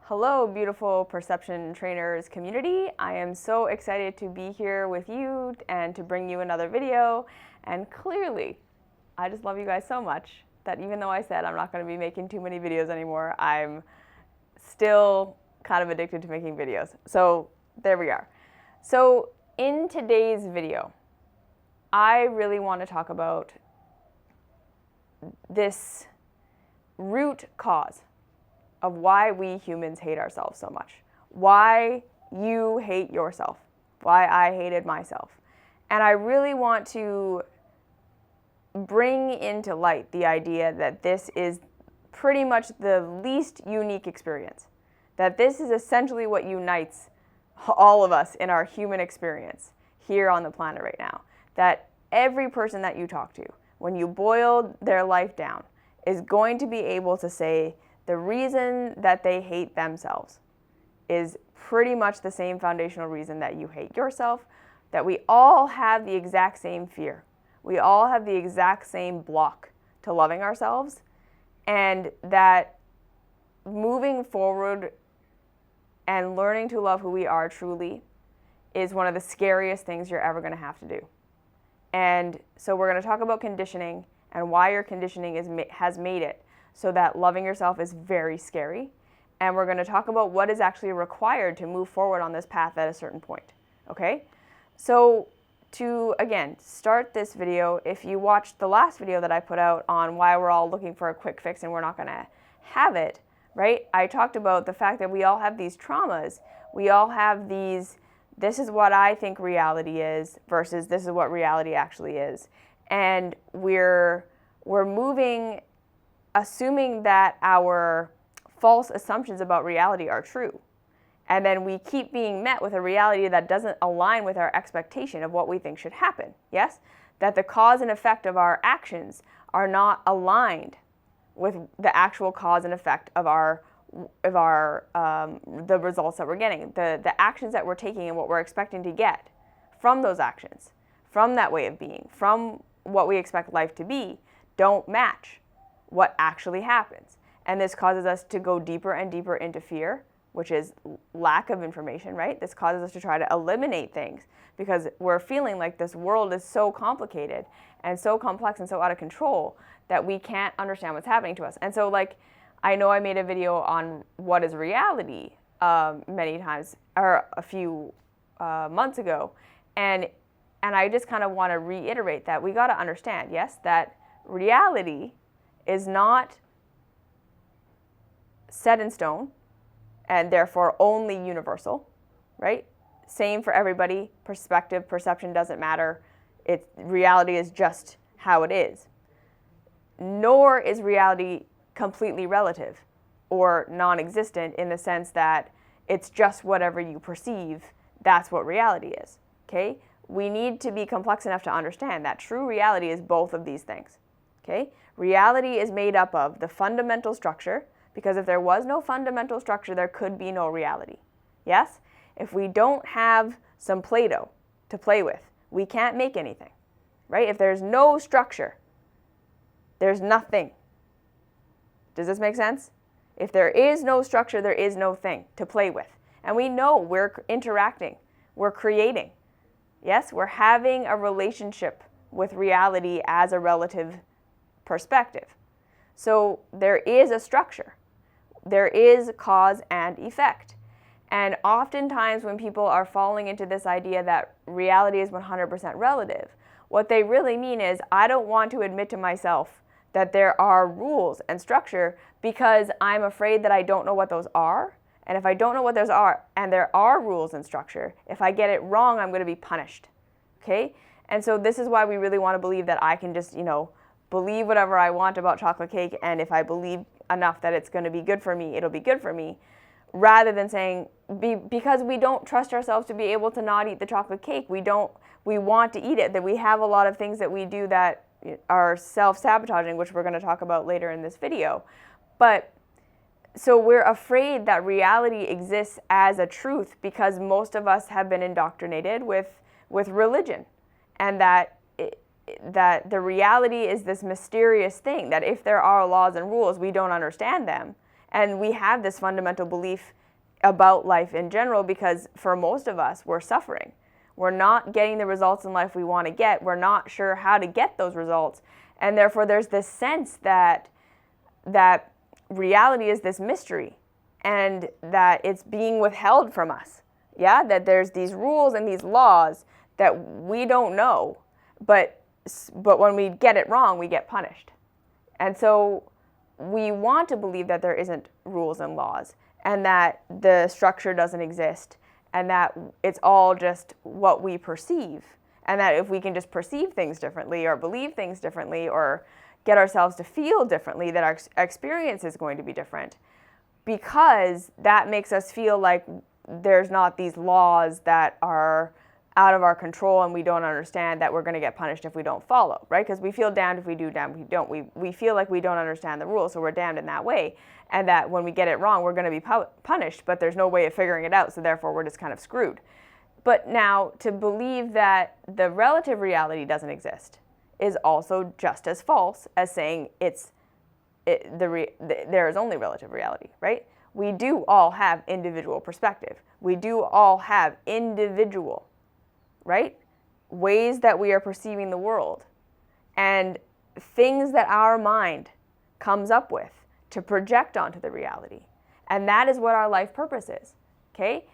Hello, beautiful perception trainers community. I am so excited to be here with you and to bring you another video. And clearly, I just love you guys so much that even though I said I'm not going to be making too many videos anymore, I'm still kind of addicted to making videos. So there we are. So in today's video, I really want to talk about this root cause of why we humans hate ourselves so much. Why you hate yourself. Why I hated myself. And I really want to bring into light the idea that this is pretty much the least unique experience. That this is essentially what unites all of us in our human experience here on the planet right now. That every person that you talk to, when you boil their life down, is going to be able to say the reason that they hate themselves is pretty much the same foundational reason that you hate yourself, that we all have the exact same fear. We all have the exact same block to loving ourselves, and that moving forward and learning to love who we are truly is one of the scariest things you're ever going to have to do. And so we're going to talk about conditioning and why your conditioning has made it so that loving yourself is very scary. And we're going to talk about what is actually required to move forward on this path at a certain point. Okay? So to, again, start this video, if you watched the last video that I put out on why we're all looking for a quick fix and we're not going to have it, right? I talked about the fact that we all have these traumas. We all have these, this is what I think reality is versus this is what reality actually is. And we're moving assuming that our false assumptions about reality are true. And then we keep being met with a reality that doesn't align with our expectation of what we think should happen. Yes? That the cause and effect of our actions are not aligned with the actual cause and effect of the results that we're getting. The actions that we're taking and what we're expecting to get from those actions, from that way of being, from what we expect life to be, don't match what actually happens. And this causes us to go deeper and deeper into fear, which is lack of information, right? This causes us to try to eliminate things because we're feeling like this world is so complicated and so complex and so out of control that we can't understand what's happening to us. And so, like, I know I made a video on what is reality many times, or a few months ago, and I just kind of want to reiterate that we got to understand, yes, that reality is not set in stone and therefore only universal, right? Same for everybody. Perspective, perception doesn't matter. Reality is just how it is. Nor is reality completely relative or non-existent in the sense that it's just whatever you perceive, that's what reality is, okay? We need to be complex enough to understand that true reality is both of these things, okay? Reality is made up of the fundamental structure, because if there was no fundamental structure, there could be no reality. Yes? If we don't have some Play-Doh to play with, we can't make anything, right? If there's no structure, there's nothing. Does this make sense? If there is no structure, there is no thing to play with. And we know we're interacting, we're creating. Yes, we're having a relationship with reality as a relative perspective. So there is a structure. There is cause and effect. And oftentimes when people are falling into this idea that reality is 100% relative, what they really mean is, I don't want to admit to myself that there are rules and structure because I'm afraid that I don't know what those are. And if I don't know what those are, and there are rules and structure, if I get it wrong, I'm going to be punished. Okay? And so this is why we really want to believe that I can just, believe whatever I want about chocolate cake, and if I believe enough that it's going to be good for me, it'll be good for me, rather than saying, because we don't trust ourselves to be able to not eat the chocolate cake, we want to eat it, that we have a lot of things that we do that are self-sabotaging, which we're going to talk about later in this video. But so we're afraid that reality exists as a truth because most of us have been indoctrinated with religion, and that the reality is this mysterious thing, that if there are laws and rules, we don't understand them, And we have this fundamental belief about life in general because for most of us, we're suffering. We're not getting the results in life we want to get. We're not sure how to get those results. And therefore, there's this sense that reality is this mystery and that it's being withheld from us. Yeah, that there's these rules and these laws that we don't know, but when we get it wrong, we get punished. And so we want to believe that there isn't rules and laws and that the structure doesn't exist and that it's all just what we perceive, and that if we can just perceive things differently or believe things differently or get ourselves to feel differently, that our experience is going to be different, because that makes us feel like there's not these laws that are out of our control and we don't understand, that we're going to get punished if we don't follow, right? Because we feel damned if we do, damned if we don't. We feel like we don't understand the rules, so we're damned in that way. And that when we get it wrong, we're going to be punished, but there's no way of figuring it out, so therefore we're just kind of screwed. But now, to believe that the relative reality doesn't exist is also just as false as saying there is only relative reality, right? We do all have individual perspective. We do all have individual, right, ways that we are perceiving the world and things that our mind comes up with to project onto the reality. And that is what our life purpose is, okay?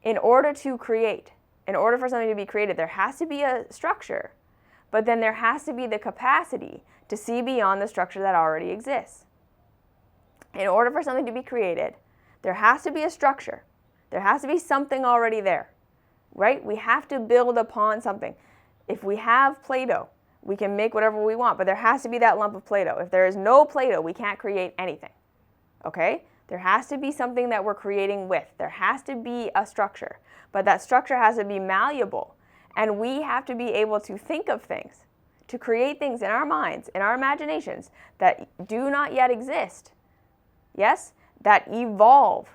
In order for something to be created, there has to be a structure, but then there has to be the capacity to see beyond the structure that already exists. In order for something to be created, there has to be a structure. There has to be something already there, right? We have to build upon something. If we have Play-Doh, we can make whatever we want, but there has to be that lump of Play-Doh. If there is no Play-Doh, we can't create anything, okay? There has to be something that we're creating with. There has to be a structure, but that structure has to be malleable, and we have to be able to think of things, to create things in our minds, in our imaginations that do not yet exist, yes, that evolve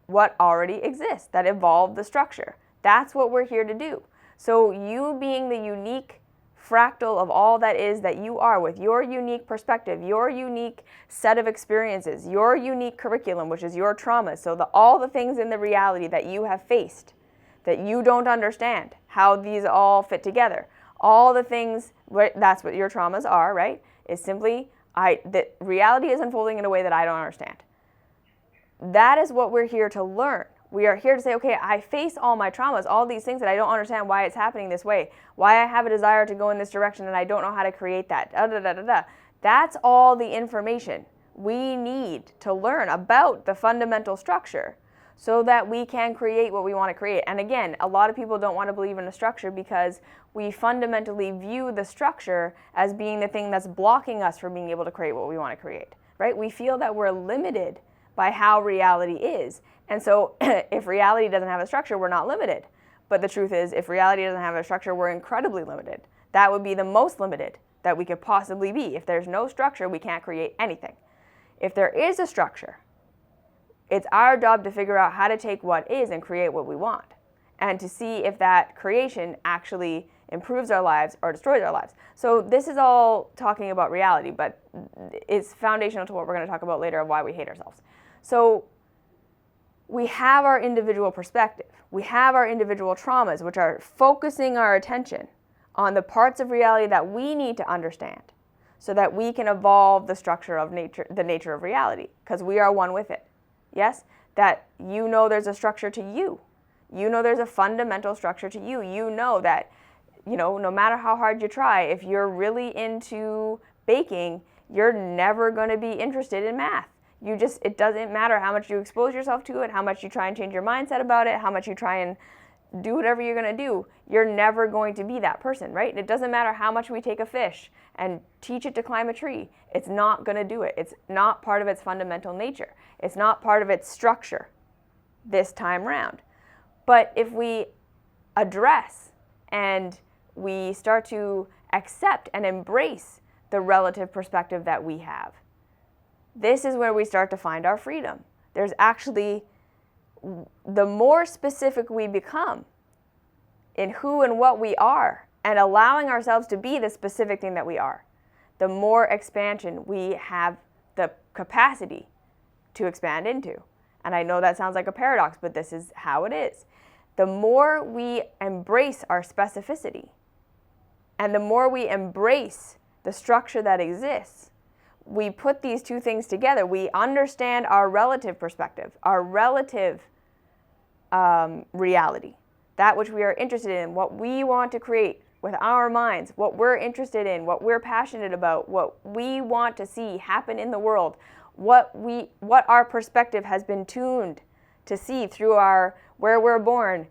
what already exists, that evolve the structure. That's what we're here to do. So you being the unique fractal of all that is that you are, with your unique perspective, your unique set of experiences, your unique curriculum, which is your traumas, so all the things in the reality that you have faced, that you don't understand, how these all fit together, all the things, that's what your traumas are, right? Is simply, that reality is unfolding in a way that I don't understand. That is what we're here to learn. We are here to say, okay, I face all my traumas, all these things that I don't understand why it's happening this way, why I have a desire to go in this direction and I don't know how to create that. That's all the information we need to learn about the fundamental structure so that we can create what we want to create. And again, a lot of people don't want to believe in a structure because we fundamentally view the structure as being the thing that's blocking us from being able to create what we want to create, right? We feel that we're limited by how reality is. And so if reality doesn't have a structure, we're not limited. But the truth is, if reality doesn't have a structure, we're incredibly limited. That would be the most limited that we could possibly be. If there's no structure, we can't create anything. If there is a structure, it's our job to figure out how to take what is and create what we want, and to see if that creation actually improves our lives or destroys our lives. So this is all talking about reality, but it's foundational to what we're going to talk about later of why we hate ourselves. So we have our individual perspective. We have our individual traumas, which are focusing our attention on the parts of reality that we need to understand so that we can evolve the structure of nature, the nature of reality, because we are one with it. Yes? That you know there's a structure to you. You know there's a fundamental structure to you. You know that, no matter how hard you try, if you're really into baking, you're never going to be interested in math. It doesn't matter how much you expose yourself to it, how much you try and change your mindset about it, how much you try and do whatever you're going to do, you're never going to be that person, right? It doesn't matter how much we take a fish and teach it to climb a tree. It's not going to do it. It's not part of its fundamental nature. It's not part of its structure this time round. But if we address and we start to accept and embrace the relative perspective that we have, this is where we start to find our freedom. There's actually, the more specific we become in who and what we are and allowing ourselves to be the specific thing that we are, the more expansion we have the capacity to expand into. And I know that sounds like a paradox, but this is how it is. The more we embrace our specificity, and the more we embrace the structure that exists, we put these two things together. We understand our relative perspective, our relative reality, that which we are interested in, what we want to create with our minds, what we're interested in, what we're passionate about, what we want to see happen in the world, what our perspective has been tuned to see through our where we're born,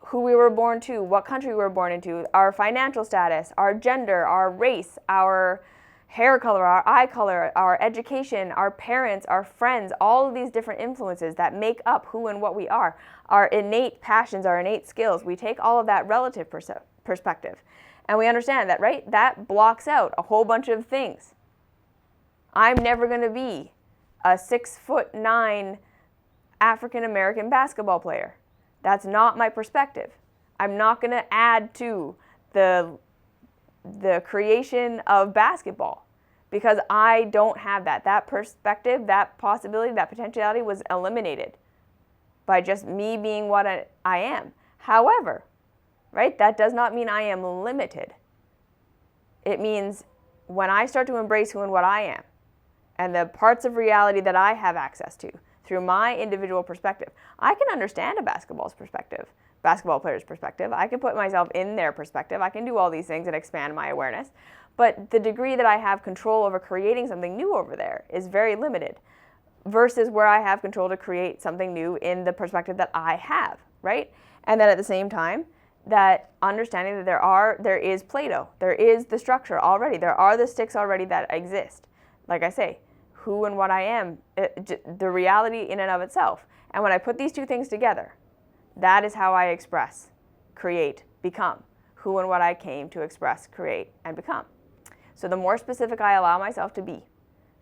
who we were born to, what country we were born into, our financial status, our gender, our race, our hair color, our eye color, our education, our parents, our friends, all of these different influences that make up who and what we are, our innate passions, our innate skills. We take all of that relative perspective, and we understand that, right? That blocks out a whole bunch of things. I'm never going to be a 6'9" African American basketball player. That's not my perspective. I'm not going to add to the creation of basketball because I don't have that. That perspective, that possibility, that potentiality was eliminated by just me being what I am. However, right, that does not mean I am limited. It means when I start to embrace who and what I am and the parts of reality that I have access to through my individual perspective, I can understand a basketball player's perspective. I can put myself in their perspective. I can do all these things and expand my awareness. But the degree that I have control over creating something new over there is very limited versus where I have control to create something new in the perspective that I have, right? And then at the same time, that understanding that there is Play-Doh, there is the structure already, there are the sticks already that exist. Like I say, who and what I am, the reality in and of itself. And when I put these two things together, that is how I express, create, become, who and what I came to express, create, and become. So the more specific I allow myself to be,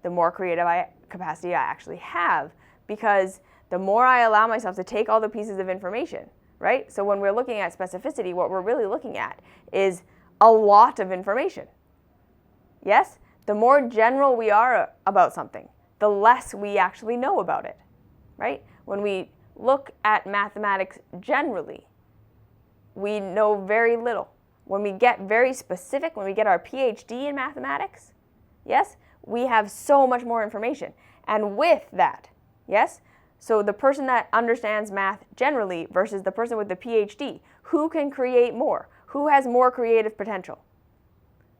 the more creative capacity I actually have, because the more I allow myself to take all the pieces of information, right? So when we're looking at specificity, what we're really looking at is a lot of information. Yes? The more general we are about something, the less we actually know about it, right? When we look at mathematics generally, we know very little. When we get very specific, when we get our PhD in mathematics, yes, we have so much more information. And with that, yes, so the person that understands math generally versus the person with the PhD, who can create more? Who has more creative potential?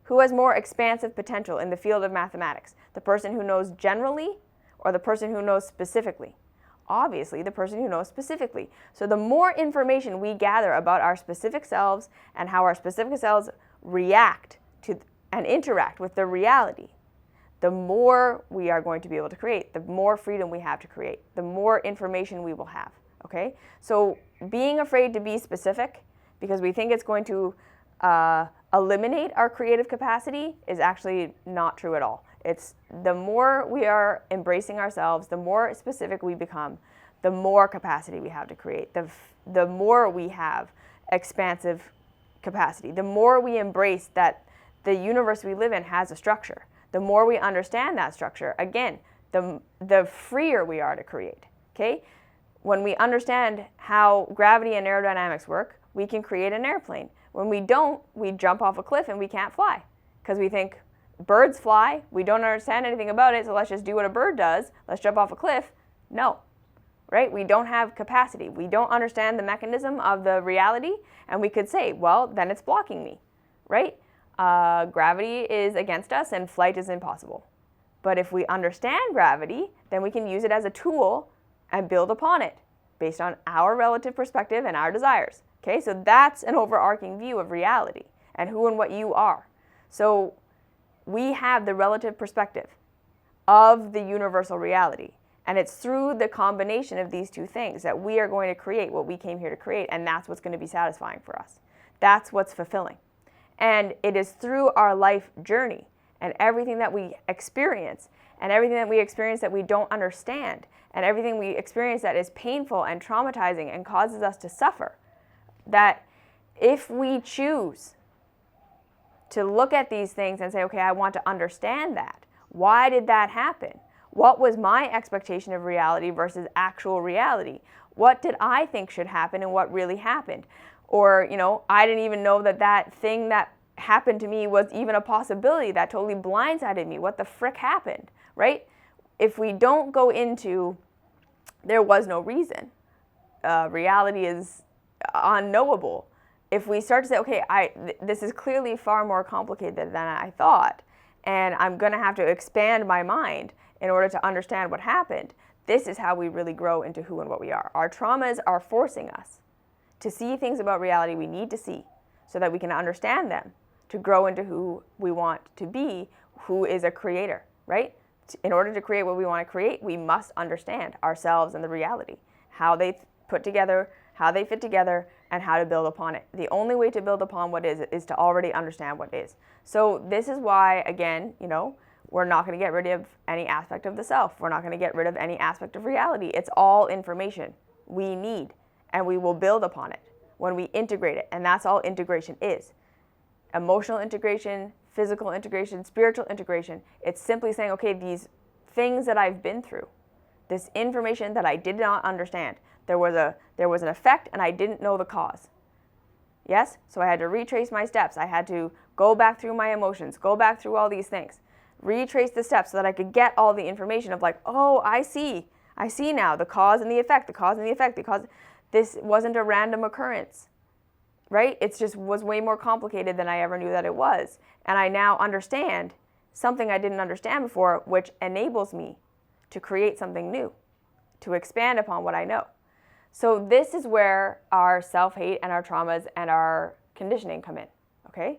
Who has more expansive potential in the field of mathematics? The person who knows generally or the person who knows specifically? Obviously, the person who knows specifically. So the more information we gather about our specific selves and how our specific selves react to and interact with the reality, the more we are going to be able to create, the more freedom we have to create, the more information we will have, okay? So being afraid to be specific because we think it's going to eliminate our creative capacity is actually not true at all. It's the more we are embracing ourselves, the more specific we become, the more capacity we have to create, the more we have expansive capacity, the more we embrace that the universe we live in has a structure, the more we understand that structure, again, the freer we are to create, okay? When we understand how gravity and aerodynamics work, we can create an airplane. When we don't, we jump off a cliff and we can't fly because we think birds fly, we don't understand anything about it, so let's just do what a bird does, let's jump off a cliff. No, right? We don't have capacity. We don't understand the mechanism of the reality, and we could say, well, then it's blocking me, right? Gravity is against us and flight is impossible. But if we understand gravity, then we can use it as a tool and build upon it based on our relative perspective and our desires. Okay, so that's an overarching view of reality and who and what you are. So we have the relative perspective of the universal reality. And it's through the combination of these two things that we are going to create what we came here to create. And that's what's going to be satisfying for us. That's what's fulfilling. And it is through our life journey and everything that we experience and everything that we experience that we don't understand and everything we experience that is painful and traumatizing and causes us to suffer, that if we choose to look at these things and say, okay, I want to understand that. Why did that happen? What was my expectation of reality versus actual reality? What did I think should happen and what really happened? Or, I didn't even know that thing that happened to me was even a possibility. That totally blindsided me. What the frick happened, right? If we don't go into there was no reason, reality is unknowable. If we start to say, okay, this is clearly far more complicated than I thought, and I'm going to have to expand my mind in order to understand what happened, this is how we really grow into who and what we are. Our traumas are forcing us to see things about reality we need to see so that we can understand them, to grow into who we want to be, who is a creator, right? In order to create what we want to create, we must understand ourselves and the reality, how they put together, how they fit together, and how to build upon it. The only way to build upon what is to already understand what is. So this is why, again, we're not going to get rid of any aspect of the self. We're not going to get rid of any aspect of reality. It's all information we need, and we will build upon it when we integrate it. And that's all integration is. Emotional integration, physical integration, spiritual integration. It's simply saying, okay, these things that I've been through, this information that I did not understand, there was an effect and I didn't know the cause. Yes? So I had to retrace my steps. I had to go back through my emotions, go back through all these things, retrace the steps so that I could get all the information of like, oh, I see now the cause and the effect, the cause and the effect, because this wasn't a random occurrence, right? It just was way more complicated than I ever knew that it was. And I now understand something I didn't understand before, which enables me to create something new, to expand upon what I know. So this is where our self-hate and our traumas and our conditioning come in, okay?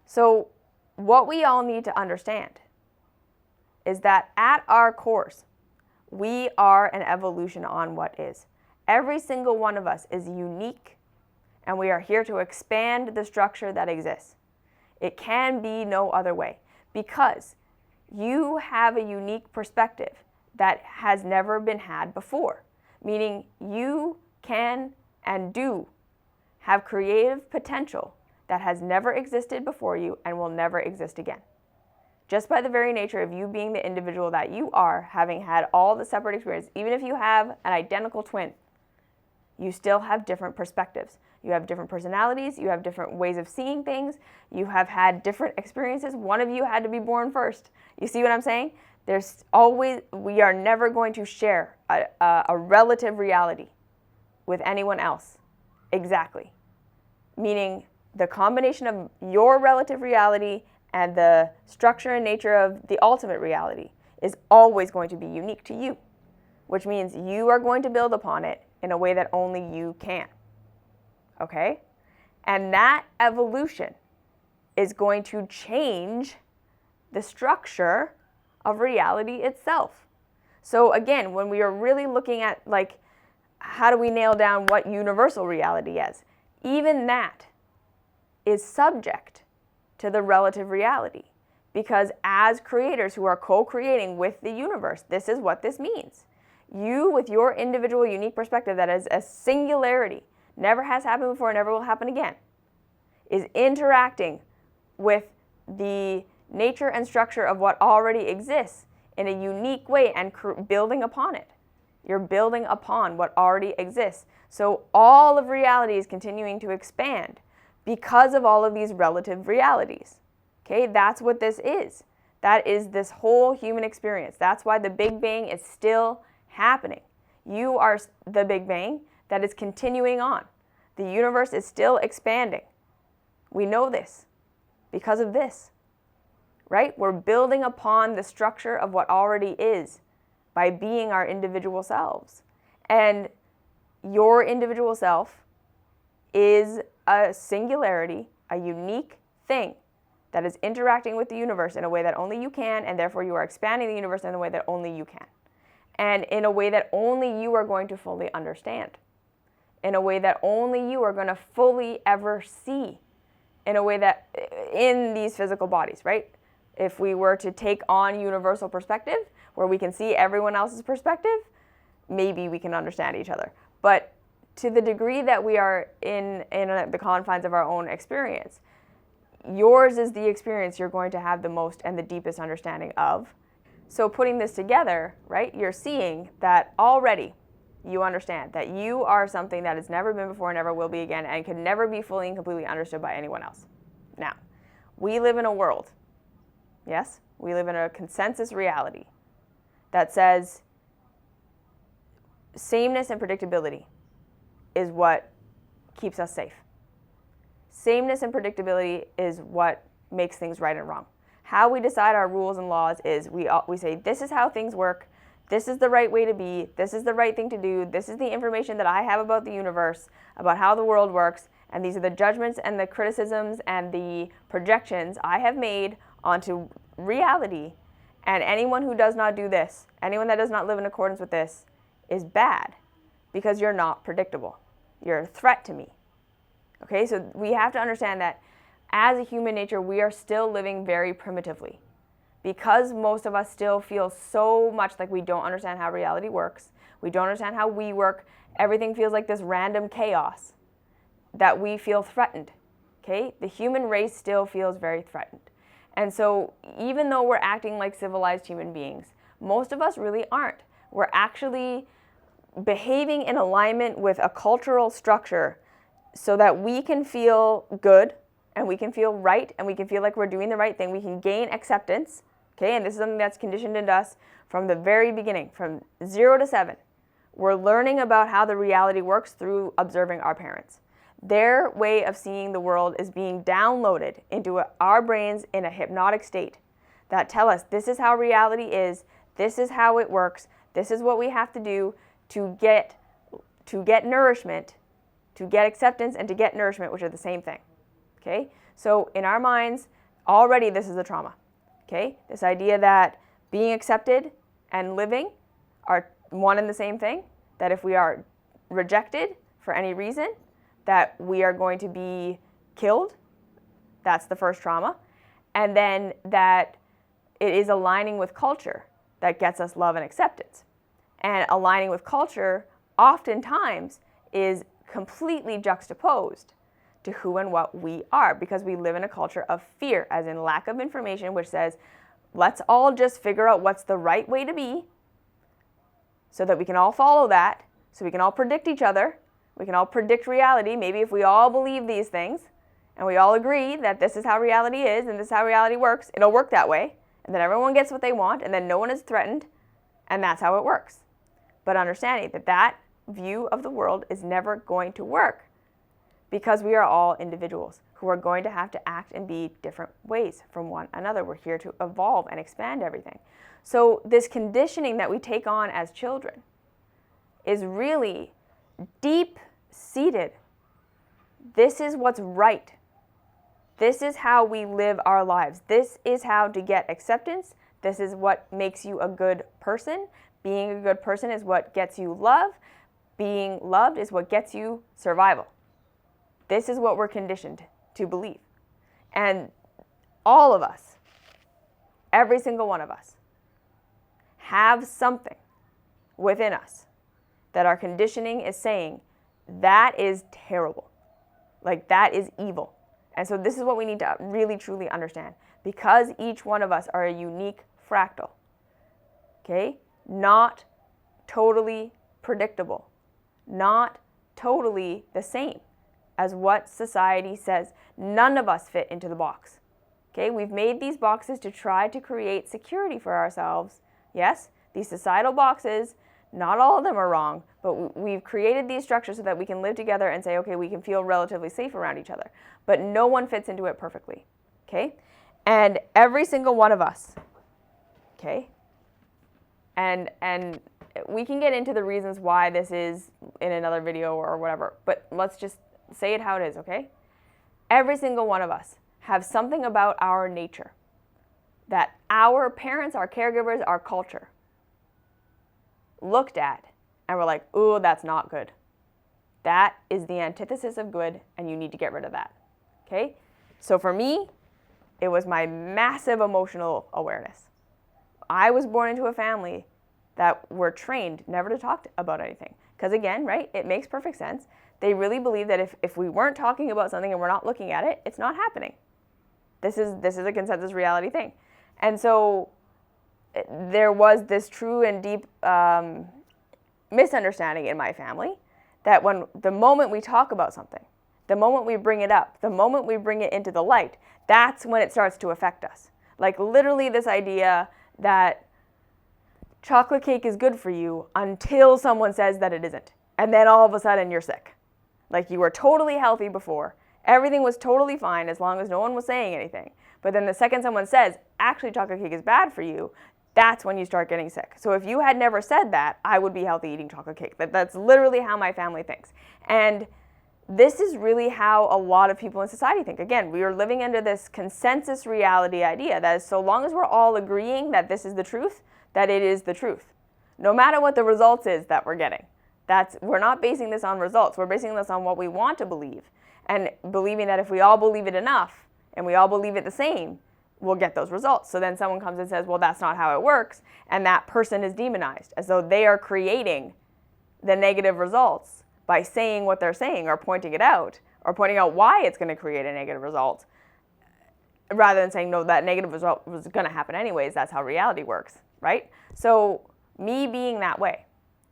So what we all need to understand is that at our cores, we are an evolution on what is. Every single one of us is unique, and we are here to expand the structure that exists. It can be no other way, because you have a unique perspective that has never been had before. Meaning you can and do have creative potential that has never existed before you and will never exist again. Just by the very nature of you being the individual that you are, having had all the separate experiences, even if you have an identical twin, you still have different perspectives. You have different personalities, you have different ways of seeing things, you have had different experiences. One of you had to be born first. You see what I'm saying? We are never going to share a relative reality with anyone else. Exactly. Meaning the combination of your relative reality and the structure and nature of the ultimate reality is always going to be unique to you, which means you are going to build upon it in a way that only you can. Okay? And that evolution is going to change the structure of reality itself. So again, when we are really looking at like, how do we nail down what universal reality is? Even that is subject to the relative reality. Because as creators who are co-creating with the universe, this is what this means. You, with your individual unique perspective that is a singularity, never has happened before, never will happen again, is interacting with the nature and structure of what already exists in a unique way and building upon it. You're building upon what already exists. So all of reality is continuing to expand because of all of these relative realities. Okay, that's what this is. That is this whole human experience. That's why the Big Bang is still happening. You are the Big Bang that is continuing on. The universe is still expanding. We know this because of this, right? We're building upon the structure of what already is by being our individual selves. And your individual self is a singularity, a unique thing that is interacting with the universe in a way that only you can, and therefore you are expanding the universe in a way that only you can. And in a way that only you are going to fully understand. In a way that only you are going to fully ever see. In a way that, in these physical bodies, right? If we were to take on universal perspective, where we can see everyone else's perspective, maybe we can understand each other. But to the degree that we are in the confines of our own experience, yours is the experience you're going to have the most and the deepest understanding of. So putting this together, right, you're seeing that already you understand that you are something that has never been before, never will be again, and can never be fully and completely understood by anyone else. Now, we live in a world, yes, we live in a consensus reality that says sameness and predictability is what keeps us safe. Sameness and predictability is what makes things right and wrong. How we decide our rules and laws is we say, this is how things work, this is the right way to be, this is the right thing to do, this is the information that I have about the universe, about how the world works, and these are the judgments and the criticisms and the projections I have made onto reality, and anyone who does not do this, anyone that does not live in accordance with this, is bad, because you're not predictable. You're a threat to me. Okay, so we have to understand that as a human nature, we are still living very primitively. Because most of us still feel so much like we don't understand how reality works, we don't understand how we work, everything feels like this random chaos, that we feel threatened. Okay, the human race still feels very threatened. And so even though we're acting like civilized human beings, most of us really aren't. We're actually behaving in alignment with a cultural structure so that we can feel good and we can feel right and we can feel like we're doing the right thing. We can gain acceptance, okay? And this is something that's conditioned into us from the very beginning, from 0 to 7. We're learning about how the reality works through observing our parents. Their way of seeing the world is being downloaded into our brains in a hypnotic state that tell us this is how reality is, this is how it works, this is what we have to do to get nourishment, to get acceptance, and to get nourishment, which are the same thing. Okay? So in our minds, already this is a trauma. Okay? This idea that being accepted and living are one and the same thing, that if we are rejected for any reason, that we are going to be killed. That's the first trauma. And then that it is aligning with culture that gets us love and acceptance. And aligning with culture oftentimes is completely juxtaposed to who and what we are, because we live in a culture of fear, as in lack of information, which says, let's all just figure out what's the right way to be so that we can all follow that, so we can all predict each other, we can all predict reality. Maybe if we all believe these things and we all agree that this is how reality is and this is how reality works, it'll work that way, and then everyone gets what they want, and then no one is threatened, and that's how it works. But understanding that that view of the world is never going to work, because we are all individuals who are going to have to act and be different ways from one another. We're here to evolve and expand everything. So this conditioning that we take on as children is really deep-seated. This is what's right. This is how we live our lives. This is how to get acceptance. This is what makes you a good person. Being a good person is what gets you love. Being loved is what gets you survival. This is what we're conditioned to believe. And all of us, every single one of us, have something within us that our conditioning is saying, that is terrible. Like, that is evil. And so this is what we need to really, truly understand. Because each one of us are a unique fractal, okay? Not totally predictable. Not totally the same as what society says. None of us fit into the box. Okay, we've made these boxes to try to create security for ourselves. Yes, these societal boxes, not all of them are wrong, but we've created these structures so that we can live together and say, okay, we can feel relatively safe around each other. But no one fits into it perfectly. Okay? And every single one of us, okay? And we can get into the reasons why this is in another video or whatever, but let's just say it how it is, okay? Every single one of us have something about our nature that our parents, our caregivers, our culture looked at and were like, ooh, that's not good. That is the antithesis of good, and you need to get rid of that, okay? So for me, it was my massive emotional awareness. I was born into a family that were trained never to talk about anything. Because again, right, it makes perfect sense. They really believe that if we weren't talking about something and we're not looking at it, it's not happening. This is a consensus reality thing. And so there was this true and deep misunderstanding in my family that when the moment we talk about something, the moment we bring it up, the moment we bring it into the light, that's when it starts to affect us. Like literally this idea that chocolate cake is good for you until someone says that it isn't. And then all of a sudden you're sick. Like you were totally healthy before. Everything was totally fine as long as no one was saying anything. But then the second someone says, actually chocolate cake is bad for you, that's when you start getting sick. So if you had never said that, I would be healthy eating chocolate cake. That's literally how my family thinks. And this is really how a lot of people in society think. Again, we are living under this consensus reality idea that so long as we're all agreeing that this is the truth, that it is the truth. No matter what the results is that we're getting. We're not basing this on results. We're basing this on what we want to believe. And believing that if we all believe it enough and we all believe it the same, we'll get those results. So then someone comes and says, well, that's not how it works. And that person is demonized as though they are creating the negative results by saying what they're saying or pointing it out or pointing out why it's going to create a negative result rather than saying, no, that negative result was going to happen anyways. That's how reality works, right? So me being that way,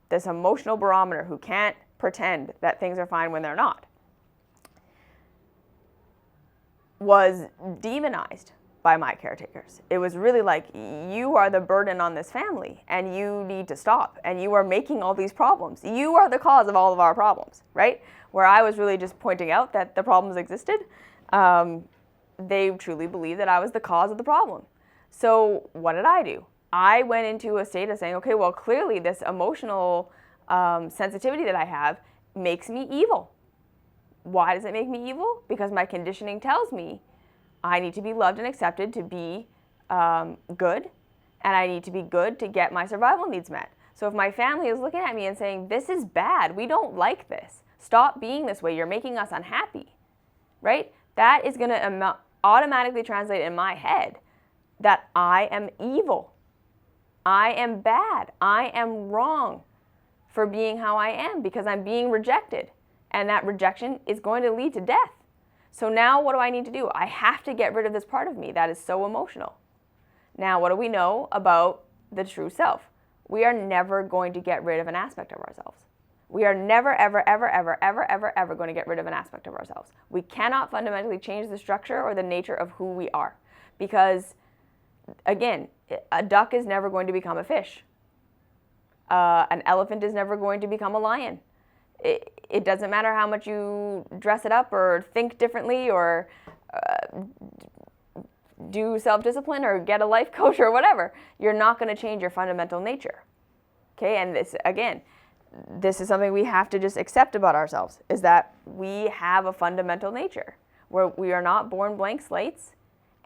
this emotional barometer who can't pretend that things are fine when they're not, was demonized by my caretakers. It was really like, you are the burden on this family and you need to stop and you are making all these problems. You are the cause of all of our problems, right? Where I was really just pointing out that the problems existed, they truly believed that I was the cause of the problem. So what did I do? I went into a state of saying, okay, well, clearly this emotional sensitivity that I have makes me evil. Why does it make me evil? Because my conditioning tells me I need to be loved and accepted to be good, and I need to be good to get my survival needs met. So if my family is looking at me and saying, this is bad, we don't like this, stop being this way, you're making us unhappy, right? That is going to automatically translate in my head that I am evil. I am bad. I am wrong for being how I am because I'm being rejected. And that rejection is going to lead to death. So now what do I need to do? I have to get rid of this part of me that is so emotional. Now, what do we know about the true self? We are never going to get rid of an aspect of ourselves. We are never, ever, ever, ever, ever, ever, ever going to get rid of an aspect of ourselves. We cannot fundamentally change the structure or the nature of who we are. Because, again, a duck is never going to become a fish. An elephant is never going to become a lion. It doesn't matter how much you dress it up or think differently or do self-discipline or get a life coach or whatever. You're not going to change your fundamental nature. Okay, and this is something we have to just accept about ourselves, is that we have a fundamental nature where we are not born blank slates.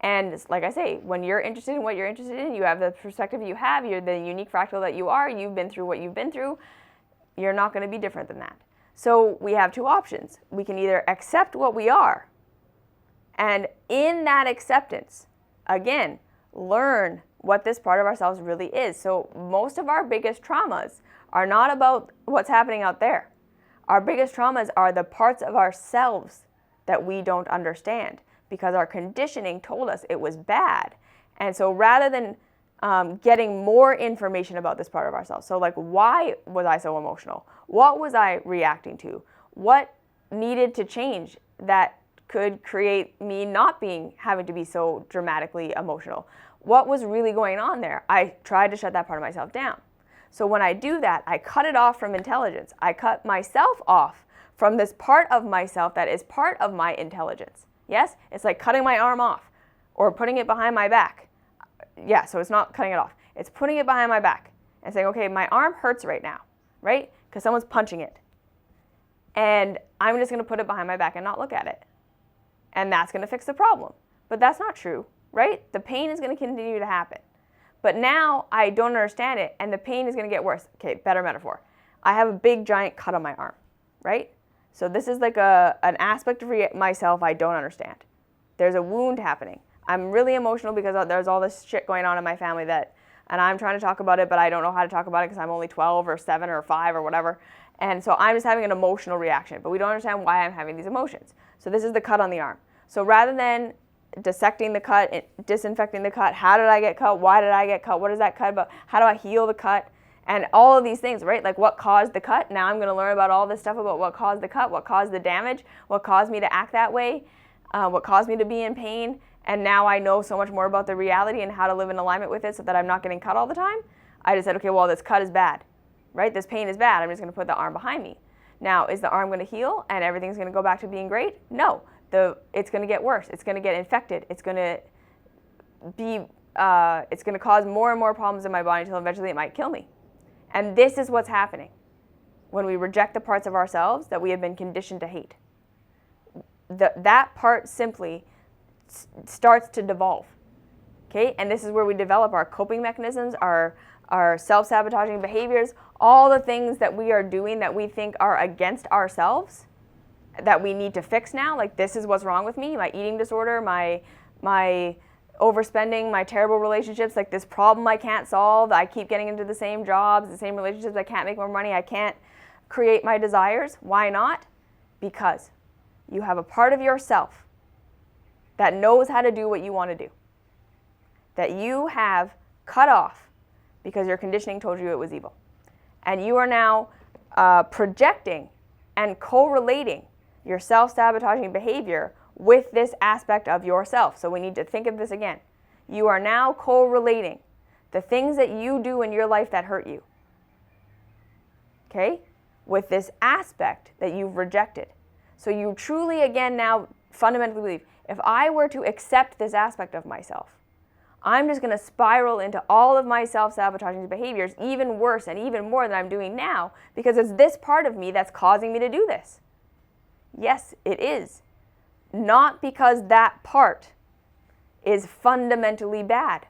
And like I say, when you're interested in what you're interested in, you have the perspective you have, you're the unique fractal that you are, you've been through what you've been through, you're not going to be different than that. So we have two options. We can either accept what we are, and in that acceptance, again, learn what this part of ourselves really is. So most of our biggest traumas are not about what's happening out there. Our biggest traumas are the parts of ourselves that we don't understand because our conditioning told us it was bad. And so rather than getting more information about this part of ourselves. So like, why was I so emotional? What was I reacting to? What needed to change that could create me not having to be so dramatically emotional? What was really going on there? I tried to shut that part of myself down. So when I do that, I cut it off from intelligence. I cut myself off from this part of myself that is part of my intelligence. Yes? It's like cutting my arm off or putting it behind my back. Yeah, so it's not cutting it off. It's putting it behind my back and saying, okay, my arm hurts right now, right? Because someone's punching it. And I'm just going to put it behind my back and not look at it. And that's going to fix the problem. But that's not true, right? The pain is going to continue to happen. But now I don't understand it, and the pain is going to get worse. Okay, better metaphor. I have a big, giant cut on my arm, right? So this is like an aspect of myself I don't understand. There's a wound happening. I'm really emotional because there's all this shit going on in my family and I'm trying to talk about it, but I don't know how to talk about it because I'm only 12 or 7 or 5 or whatever. And so I'm just having an emotional reaction, but we don't understand why I'm having these emotions. So this is the cut on the arm. So rather than dissecting the cut, disinfecting the cut. How did I get cut? Why did I get cut? What is that cut about? How do I heal the cut? And all of these things, right? Like what caused the cut? Now I'm going to learn about all this stuff about what caused the cut, what caused the damage, what caused me to act that way, what caused me to be in pain. And now I know so much more about the reality and how to live in alignment with it so that I'm not getting cut all the time. I just said, okay, well, this cut is bad, right? This pain is bad. I'm just going to put the arm behind me. Now, is the arm going to heal and everything's going to go back to being great? No. It's going to get worse. It's going to get infected. It's going to cause more and more problems in my body until eventually it might kill me. And this is what's happening when we reject the parts of ourselves that we have been conditioned to hate. That part simply starts to devolve, okay? And this is where we develop our coping mechanisms, our self-sabotaging behaviors, all the things that we are doing that we think are against ourselves, that we need to fix now. Like, this is what's wrong with me, my eating disorder, my overspending, my terrible relationships, like this problem I can't solve. I keep getting into the same jobs, the same relationships. I can't make more money. I can't create my desires. Why not? Because you have a part of yourself that knows how to do what you want to do, that you have cut off because your conditioning told you it was evil. And you are now projecting and correlating your self-sabotaging behavior with this aspect of yourself. So we need to think of this again. You are now correlating the things that you do in your life that hurt you, okay, with this aspect that you've rejected. So you truly, again, now fundamentally believe, if I were to accept this aspect of myself, I'm just going to spiral into all of my self-sabotaging behaviors, even worse and even more than I'm doing now, because it's this part of me that's causing me to do this. Yes, it is. Not because that part is fundamentally bad.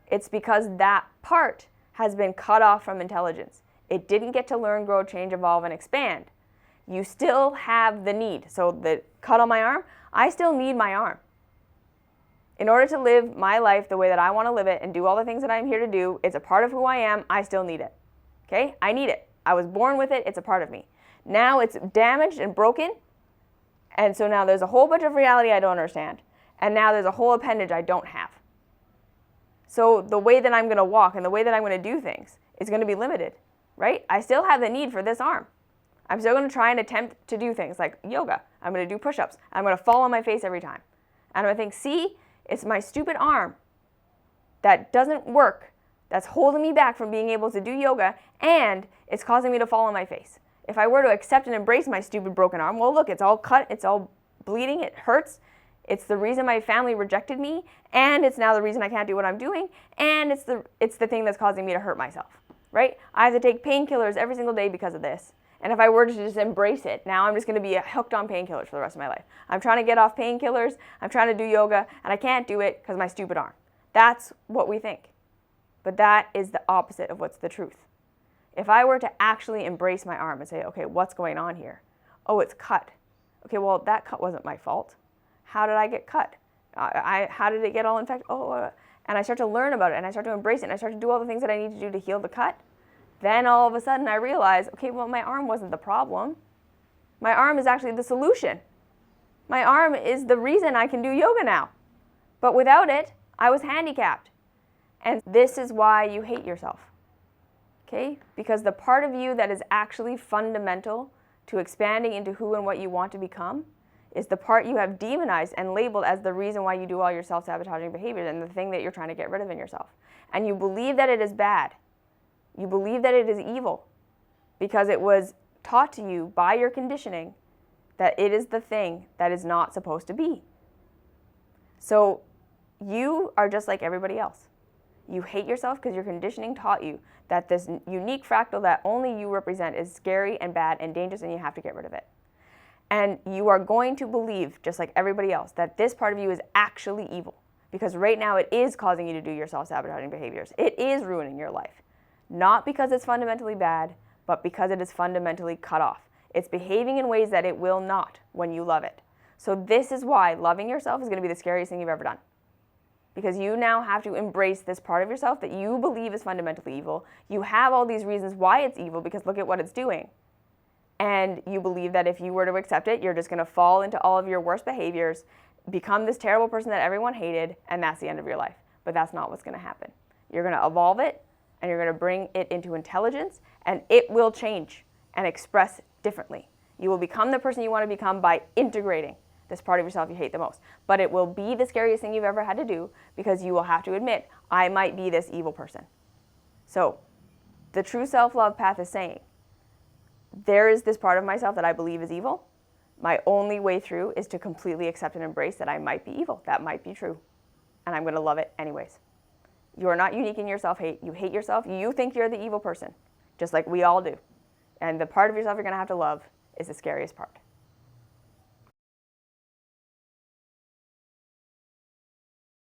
It's because that part has been cut off from intelligence. It didn't get to learn, grow, change, evolve, and expand. You still have the need. So the cut on my arm, I still need my arm. In order to live my life the way that I want to live it and do all the things that I'm here to do, it's a part of who I am. I still need it. Okay? I need it. I was born with it. It's a part of me. Now it's damaged and broken. And so now there's a whole bunch of reality I don't understand. And now there's a whole appendage I don't have. So the way that I'm going to walk and the way that I'm going to do things is going to be limited, right? I still have the need for this arm. I'm still going to try and attempt to do things like yoga. I'm going to do push-ups. I'm going to fall on my face every time. And I'm going to think, see, it's my stupid arm that doesn't work, that's holding me back from being able to do yoga, and it's causing me to fall on my face. If I were to accept and embrace my stupid broken arm, well, look, it's all cut, it's all bleeding, it hurts. It's the reason my family rejected me, and it's now the reason I can't do what I'm doing, and it's the thing that's causing me to hurt myself, right? I have to take painkillers every single day because of this. And if I were to just embrace it, now I'm just going to be hooked on painkillers for the rest of my life. I'm trying to get off painkillers, I'm trying to do yoga, and I can't do it because of my stupid arm. That's what we think. But that is the opposite of what's the truth. If I were to actually embrace my arm and say, okay, what's going on here? Oh, it's cut. Okay, well, that cut wasn't my fault. How did I get cut? How did it get all infected? And I start to learn about it, and I start to embrace it, and I start to do all the things that I need to do to heal the cut. Then all of a sudden I realize, okay, well, my arm wasn't the problem. My arm is actually the solution. My arm is the reason I can do yoga now. But without it, I was handicapped. And this is why you hate yourself. Okay? Because the part of you that is actually fundamental to expanding into who and what you want to become is the part you have demonized and labeled as the reason why you do all your self-sabotaging behaviors and the thing that you're trying to get rid of in yourself. And you believe that it is bad. You believe that it is evil because it was taught to you by your conditioning that it is the thing that is not supposed to be. So you are just like everybody else. You hate yourself because your conditioning taught you that this unique fractal that only you represent is scary and bad and dangerous and you have to get rid of it. And you are going to believe, just like everybody else, that this part of you is actually evil because right now it is causing you to do your self-sabotaging behaviors. It is ruining your life. Not because it's fundamentally bad, but because it is fundamentally cut off. It's behaving in ways that it will not when you love it. So this is why loving yourself is going to be the scariest thing you've ever done. Because you now have to embrace this part of yourself that you believe is fundamentally evil. You have all these reasons why it's evil because look at what it's doing. And you believe that if you were to accept it, you're just going to fall into all of your worst behaviors. become this terrible person that everyone hated, and that's the end of your life. But that's not what's going to happen. You're going to evolve it, and you're going to bring it into intelligence, and it will change and express differently. You will become the person you want to become by integrating this part of yourself you hate the most. But it will be the scariest thing you've ever had to do, because you will have to admit, I might be this evil person. So the true self-love path is saying, there is this part of myself that I believe is evil. My only way through is to completely accept and embrace that I might be evil. That might be true. And I'm going to love it anyways. You are not unique in your self-hate. You hate yourself. You think you're the evil person, just like we all do. And the part of yourself you're going to have to love is the scariest part.